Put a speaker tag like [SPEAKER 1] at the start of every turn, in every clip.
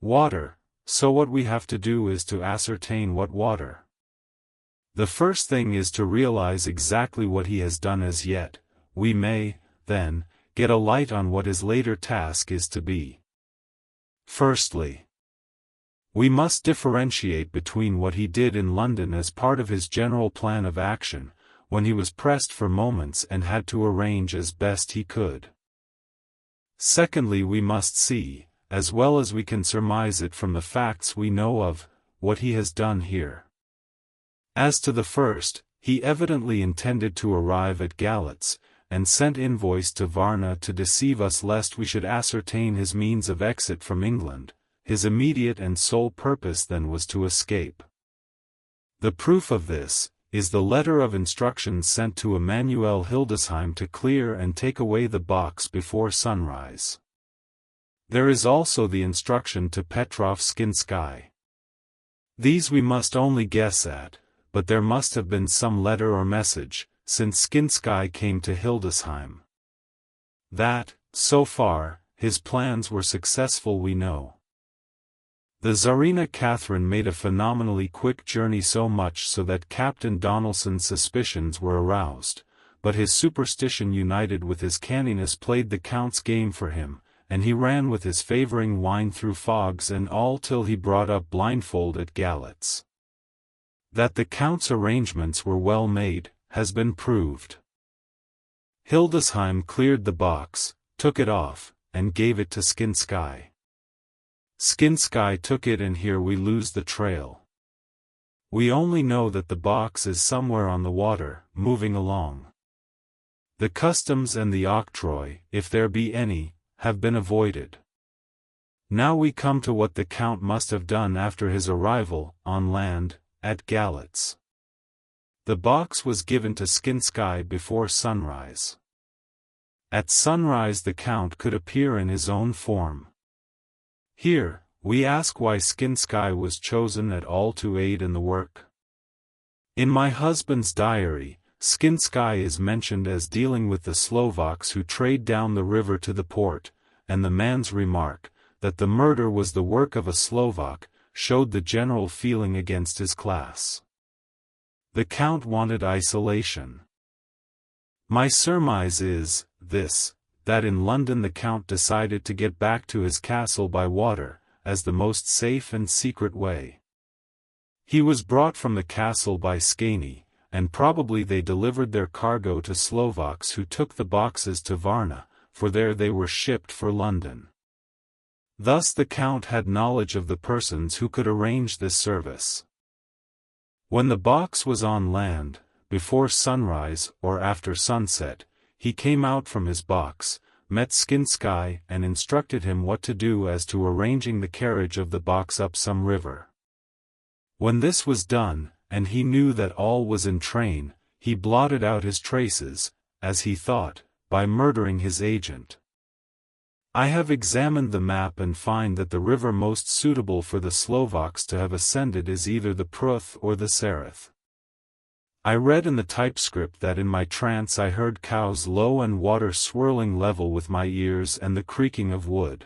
[SPEAKER 1] Water, so what we have to do is to ascertain what water. The first thing is to realize exactly what he has done as yet. We may, then, get a light on what his later task is to be. Firstly, we must differentiate between what he did in London as part of his general plan of action, when he was pressed for moments and had to arrange as best he could. Secondly, we must see, as well as we can surmise it from the facts we know of, what he has done here. As to the first, he evidently intended to arrive at Galatz, and sent envoys to Varna to deceive us lest we should ascertain his means of exit from England. His immediate and sole purpose then was to escape. The proof of this is the letter of instructions sent to Emanuel Hildesheim to clear and take away the box before sunrise. There is also the instruction to Petrov Skinsky. These we must only guess at, but there must have been some letter or message, since Skinsky came to Hildesheim. That, so far, his plans were successful we know. The Tsarina Catherine made a phenomenally quick journey, so much so that Captain Donelson's suspicions were aroused, but his superstition united with his canniness played the Count's game for him, and he ran with his favoring wine through fogs and all till he brought up blindfold at Galatz. That the Count's arrangements were well made, has been proved. Hildesheim cleared the box, took it off, and gave it to Skinsky. Skinsky took it, and here we lose the trail. We only know that the box is somewhere on the water, moving along. The customs and the octroi, if there be any, have been avoided. Now we come to what the Count must have done after his arrival, on land, at Galatz. The box was given to Skinsky before sunrise. At sunrise the Count could appear in his own form. Here, we ask why Skinsky was chosen at all to aid in the work. In my husband's diary, Skinsky is mentioned as dealing with the Slovaks who trade down the river to the port, and the man's remark, that the murder was the work of a Slovak, showed the general feeling against his class. The Count wanted isolation. My surmise is, this, that in London the Count decided to get back to his castle by water, as the most safe and secret way. He was brought from the castle by Skani, and probably they delivered their cargo to Slovaks who took the boxes to Varna, for there they were shipped for London. Thus the Count had knowledge of the persons who could arrange this service. When the box was on land, before sunrise or after sunset, he came out from his box, met Skinsky and instructed him what to do as to arranging the carriage of the box up some river. When this was done, and he knew that all was in train, he blotted out his traces, as he thought, by murdering his agent. I have examined the map and find that the river most suitable for the Slovaks to have ascended is either the Pruth or the Sereth. I read in the typescript that in my trance I heard cows low and water swirling level with my ears and the creaking of wood.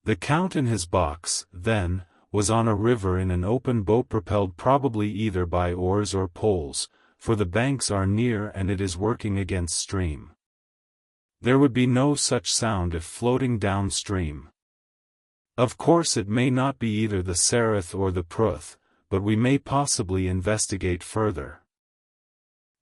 [SPEAKER 1] The Count in his box, then, was on a river in an open boat propelled probably either by oars or poles, for the banks are near and it is working against stream. There would be no such sound if floating downstream. Of course it may not be either the Sereth or the Pruth, but we may possibly investigate further.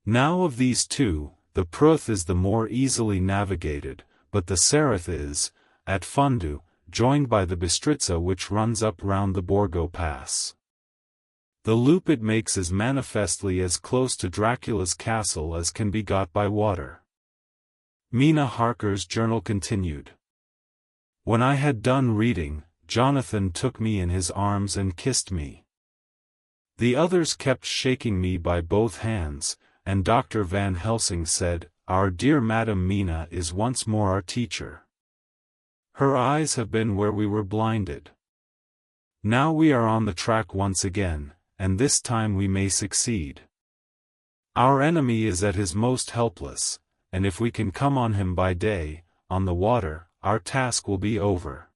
[SPEAKER 1] Now of these two, the Pruth is the more easily navigated, but the Sereth is, at Fundu, joined by the Bistritza which runs up round the Borgo Pass. The loop it makes is manifestly as close to Dracula's castle as can be got by water. Mina Harker's journal continued. When I had done reading, Jonathan took me in his arms and kissed me. The others kept shaking me by both hands, and Dr. Van Helsing said, "Our dear Madam Mina is once more our teacher. Her eyes have been where we were blinded. Now we are on the track once again, and this time we may succeed. Our enemy is at his most helpless, and if we can come on him by day, on the water, our task will be over."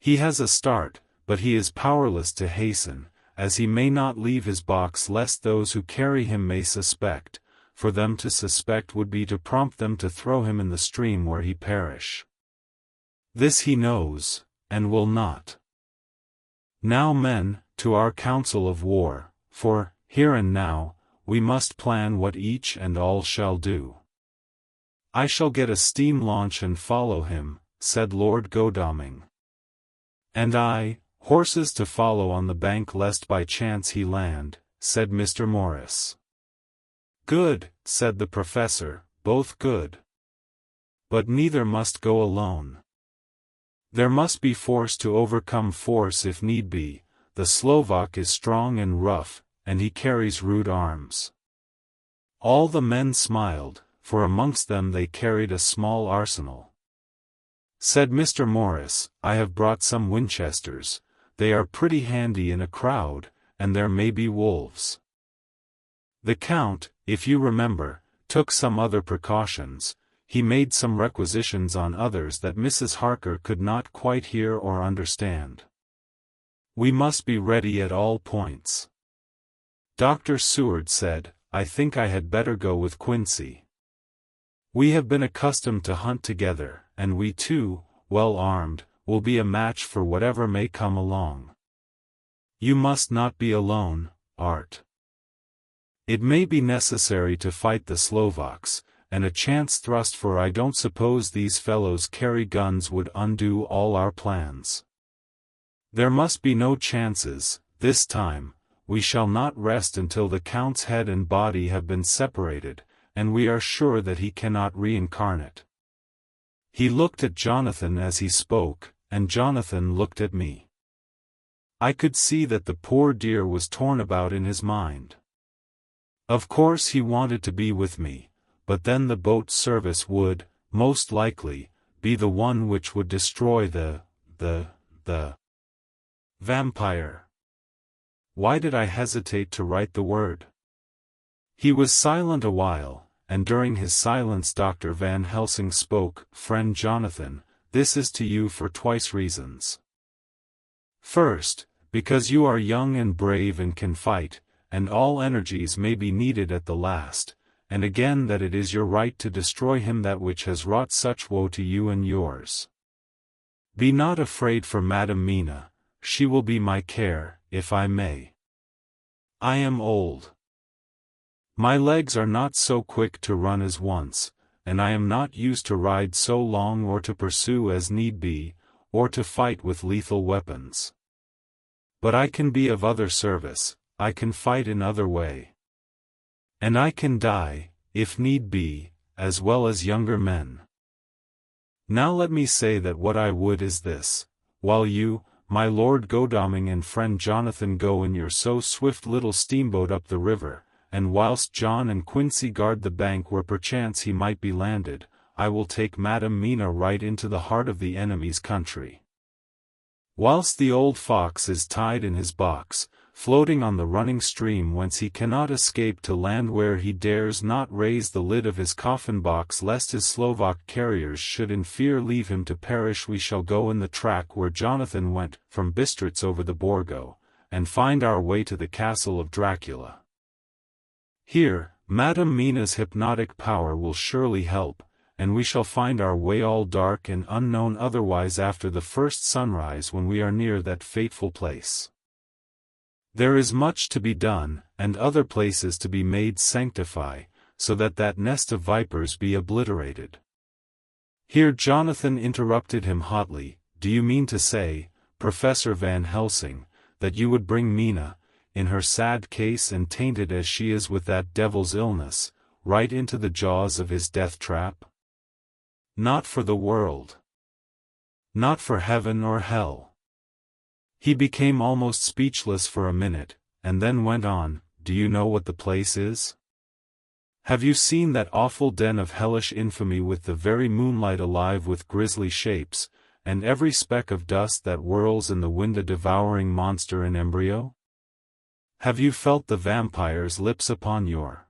[SPEAKER 1] He has a start, but he is powerless to hasten, as he may not leave his box lest those who carry him may suspect, for them to suspect would be to prompt them to throw him in the stream where he perish. This he knows, and will not. Now men, to our council of war, for, here and now, we must plan what each and all shall do. I shall get a steam launch and follow him, said Lord Godalming. And I, horses to follow on the bank lest by chance he land, said Mr. Morris. Good, said the professor, both good. But neither must go alone. There must be force to overcome force if need be. The Slovak is strong and rough, and he carries rude arms. All the men smiled, for amongst them they carried a small arsenal. Said Mr. Morris, I have brought some Winchesters. They are pretty handy in a crowd, and there may be wolves. The Count, if you remember, took some other precautions. He made some requisitions on others that Mrs. Harker could not quite hear or understand. We must be ready at all points. Dr. Seward said, I think I had better go with Quincy. We have been accustomed to hunt together, and we too, well armed, will be a match for whatever may come along. You must not be alone, Art. It may be necessary to fight the Slovaks, and a chance thrust, for I don't suppose these fellows carry guns would undo all our plans. There must be no chances, this time. We shall not rest until the Count's head and body have been separated, and we are sure that he cannot reincarnate. He looked at Jonathan as he spoke, and Jonathan looked at me. I could see that the poor dear was torn about in his mind. Of course he wanted to be with me, but then the boat service would, most likely, be the one which would destroy the vampire. Why did I hesitate to write the word? He was silent a while, and during his silence Dr. Van Helsing spoke. Friend Jonathan, this is to you for twice reasons. First, because you are young and brave and can fight, and all energies may be needed at the last, and again that it is your right to destroy him that which has wrought such woe to you and yours. Be not afraid for Madam Mina, she will be my care, if I may. I am old. My legs are not so quick to run as once, and I am not used to ride so long or to pursue as need be, or to fight with lethal weapons. But I can be of other service, I can fight in other way. And I can die, if need be, as well as younger men. Now let me say that what I would is this, while you, my Lord Godalming and friend Jonathan go in your so swift little steamboat up the river, and whilst John and Quincy guard the bank where perchance he might be landed, I will take Madam Mina right into the heart of the enemy's country. Whilst the old fox is tied in his box, floating on the running stream whence he cannot escape to land where he dares not raise the lid of his coffin box lest his Slovak carriers should in fear leave him to perish, we shall go in the track where Jonathan went, from Bistritz over the Borgo, and find our way to the castle of Dracula. Here, Madam Mina's hypnotic power will surely help, and we shall find our way all dark and unknown otherwise after the first sunrise when we are near that fateful place. There is much to be done, and other places to be made sanctify, so that that nest of vipers be obliterated. Here Jonathan interrupted him hotly, do you mean to say, Professor Van Helsing, that you would bring Mina, in her sad case and tainted as she is with that devil's illness, right into the jaws of his death trap? Not for the world. Not for heaven or hell. He became almost speechless for a minute, and then went on, do you know what the place is? Have you seen that awful den of hellish infamy with the very moonlight alive with grisly shapes, and every speck of dust that whirls in the wind a devouring monster in embryo? Have you felt the vampire's lips upon your